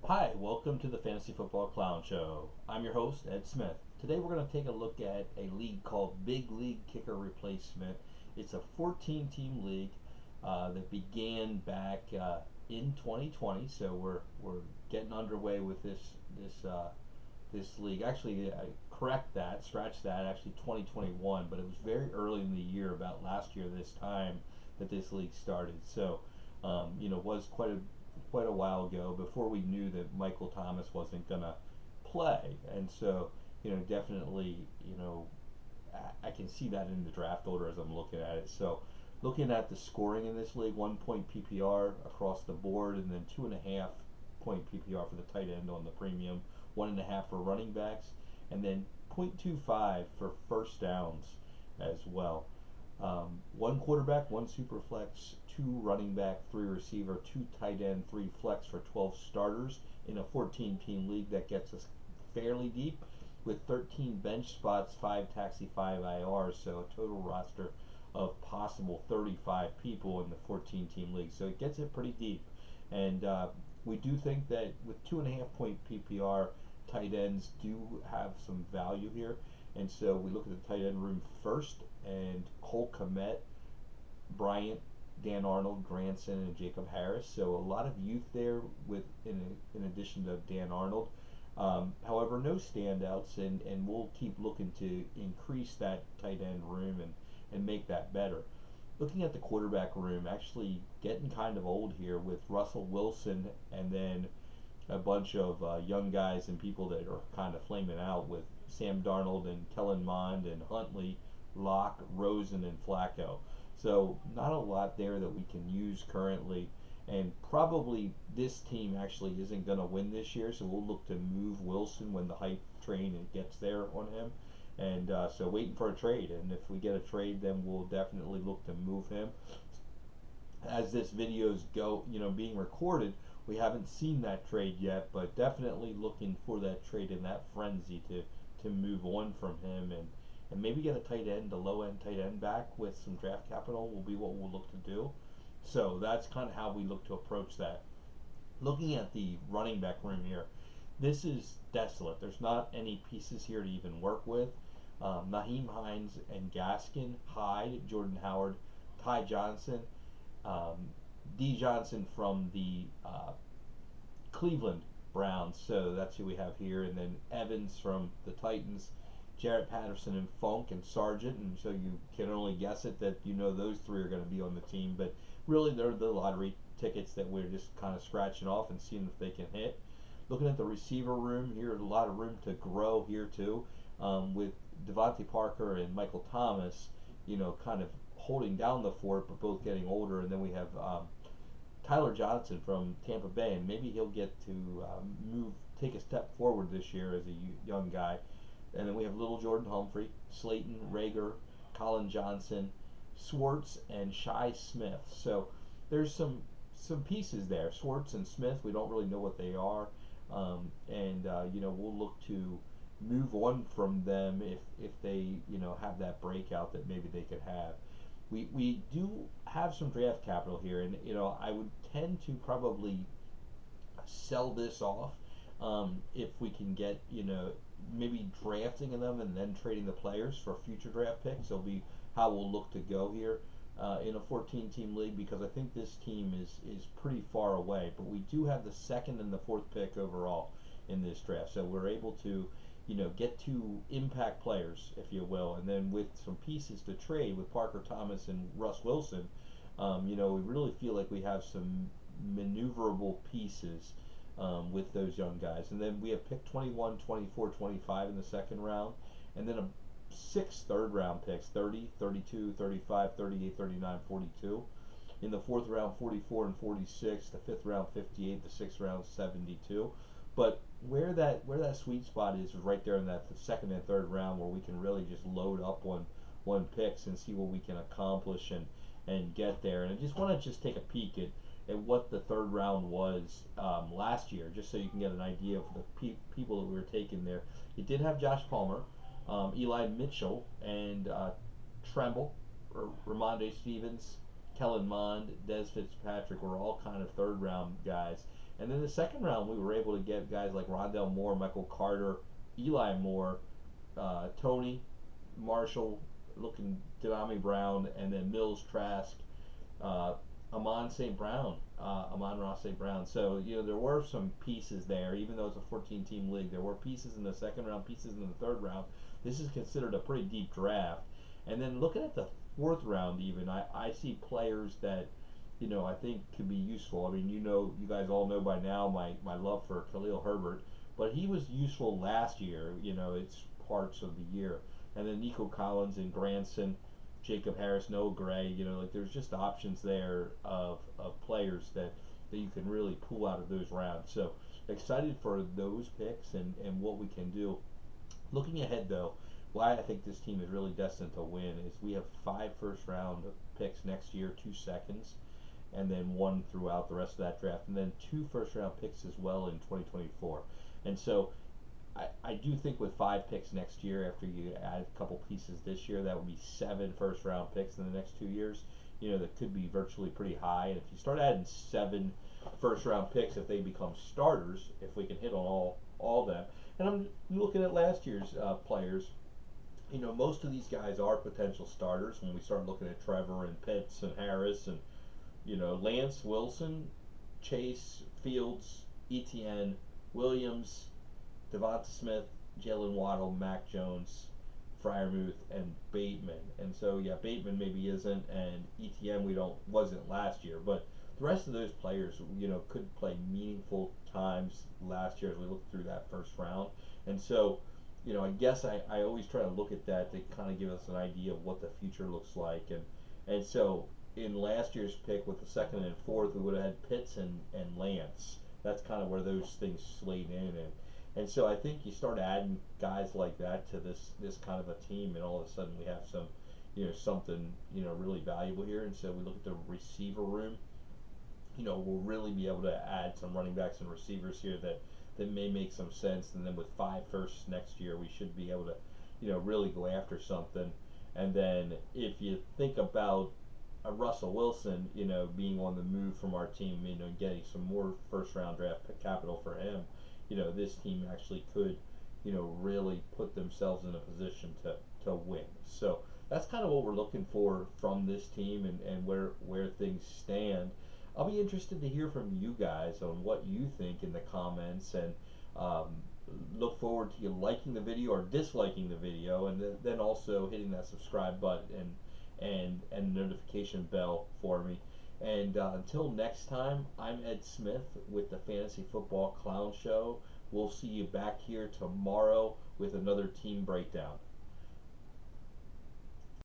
Hi, welcome to the Fantasy Football Clown Show. I'm your host, Ed Smith. Today we're going to take a look at a league called Big League Kicker Replacement. It's a 14-team league that began back in 2020, so we're getting underway with this league. Actually, I correct that, scratch that. Actually, 2021, but it was very early in the year, about last year this time, that this league started. So, was quite a while ago before we knew that Michael Thomas wasn't gonna play, and so definitely I can see that in the draft order as I'm looking at it. So looking at the scoring in this league, 1 point PPR across the board, and then 2.5 point PPR for the tight end on the premium, 1.5 for running backs, and then 0.25 for first downs as well. One quarterback, one super flex, two running back, three receiver, two tight end, three flex for 12 starters in a 14-team league that gets us fairly deep with 13 bench spots, 5 taxi, 5 IR, so a total roster of possible 35 people in the 14-team league. So it gets it pretty deep. And we do think that with 2.5 point PPR, tight ends do have some value here. And so we look at the tight end room first, and Cole Kmet, Bryant, Dan Arnold, Granson, and Jacob Harris. So a lot of youth there with in addition to Dan Arnold. However, no standouts, and we'll keep looking to increase that tight end room and make that better. Looking at the quarterback room, actually getting kind of old here with Russell Wilson, and then a bunch of young guys and people that are kind of flaming out with Sam Darnold and Kellen Mond and Huntley, Locke, Rosen, and Flacco. So not a lot there that we can use currently, and probably this team actually isn't going to win this year. So we'll look to move Wilson when the hype train gets there on him, and so waiting for a trade. And if we get a trade, then we'll definitely look to move him. As this video's being recorded, we haven't seen that trade yet, but definitely looking for that trade in that frenzy to move on from him, and maybe get a tight end, a low end tight end back with some draft capital will be what we'll look to do. So that's kind of how we look to approach that. Looking at the running back room here, this is desolate. There's not any pieces here to even work with. Nyheim Hines and Gaskin, Hyde, Jordan Howard, Ty Johnson, D. Johnson from the Cleveland Browns, so that's who we have here, and then Evans from the Titans, Jarrett Patterson and Funk and Sargent, and so you can only guess it that those three are going to be on the team, but really they're the lottery tickets that we're just kind of scratching off and seeing if they can hit. Looking at the receiver room here, a lot of room to grow here too, with Devontae Parker and Michael Thomas, kind of holding down the fort, but both getting older, and then we have Tyler Johnson from Tampa Bay, and maybe he'll get to take a step forward this year as a young guy. And then we have Little Jordan Humphrey, Slayton, Rager, Colin Johnson, Swartz, and Shi Smith. So there's some pieces there. Swartz and Smith, we don't really know what they are, and we'll look to move on from them if they have that breakout that maybe they could have. We do have some draft capital here, and I would tend to probably sell this off if we can get maybe drafting them and then trading the players for future draft picks. Will be how we'll look to go here in a 14-team league, because I think this team is pretty far away. But we do have the second and the fourth pick overall in this draft, so we're able to get to impact players, if you will, and then with some pieces to trade with Parker Thomas and Russ Wilson, we really feel like we have some maneuverable pieces with those young guys. And then we have pick 21, 24, 25 in the second round, and then a 6 third-round picks, 30, 32, 35, 38, 39, 42. In the fourth round, 44 and 46. The fifth round, 58. The sixth round, 72. But where that sweet spot is right there in that second and third round, where we can really just load up on picks and see what we can accomplish and get there. And I just want to take a peek at what the third round was last year, just so you can get an idea of the people that we were taking there. It did have Josh Palmer, Eli Mitchell, and Tremble, Ramondre Stevens, Kellen Mond, Des Fitzpatrick were all kind of third round guys. And then the second round, we were able to get guys like Rondell Moore, Michael Carter, Eli Moore, Tony Marshall, looking Denami Brown, and then Mills Trask, uh, Amon Ross St. Brown. So there were some pieces there, even though it's a 14-team league. There were pieces in the second round, pieces in the third round. This is considered a pretty deep draft. And then looking at the fourth round, even I see players that I think could be useful. I mean, you guys all know by now my love for Khalil Herbert, but he was useful last year. It's parts of the year. And then Nico Collins and Granson, Jacob Harris, Noah Gray. Like there's just options there of players that you can really pull out of those rounds. So excited for those picks and what we can do. Looking ahead though, why I think this team is really destined to win is we have 5 first round picks next year, 2 seconds, and then 1 throughout the rest of that draft, and then 2 first round picks as well in 2024. And so I do think with 5 picks next year, after you add a couple pieces this year, that would be 7 first round picks in the next 2 years. That could be virtually pretty high. And if you start adding 7 first round picks, if they become starters, if we can hit on all them. And I'm looking at last year's players. Most of these guys are potential starters when we start looking at Trevor and Pitts and Harris and Lance Wilson, Chase, Fields, Etienne, Williams, Devonta Smith, Jalen Waddle, Mac Jones, Freiermuth, and Bateman. And so Bateman maybe isn't, and Etienne wasn't last year, but the rest of those players could play meaningful times last year as we look through that first round. And so I guess I always try to look at that to kind of give us an idea of what the future looks like. And so in last year's pick with the second and fourth, we would have had Pitts and Lance. That's kind of where those things slayed in. And so I think you start adding guys like that to this kind of a team, and all of a sudden we have some, something, really valuable here. And so we look at the receiver room. We'll really be able to add some running backs and receivers here that may make some sense. And then with 5 firsts next year, we should be able to, really go after something. And then if you think about Russell Wilson, being on the move from our team, getting some more first round draft capital for him, this team actually could, really put themselves in a position to win. So that's kind of what we're looking for from this team and where things stand. I'll be interested to hear from you guys on what you think in the comments, and look forward to you liking the video or disliking the video, and then also hitting that subscribe button and notification bell for me. And until next time, I'm Ed Smith with the Fantasy Football Clown Show. We'll see you back here tomorrow with another team breakdown.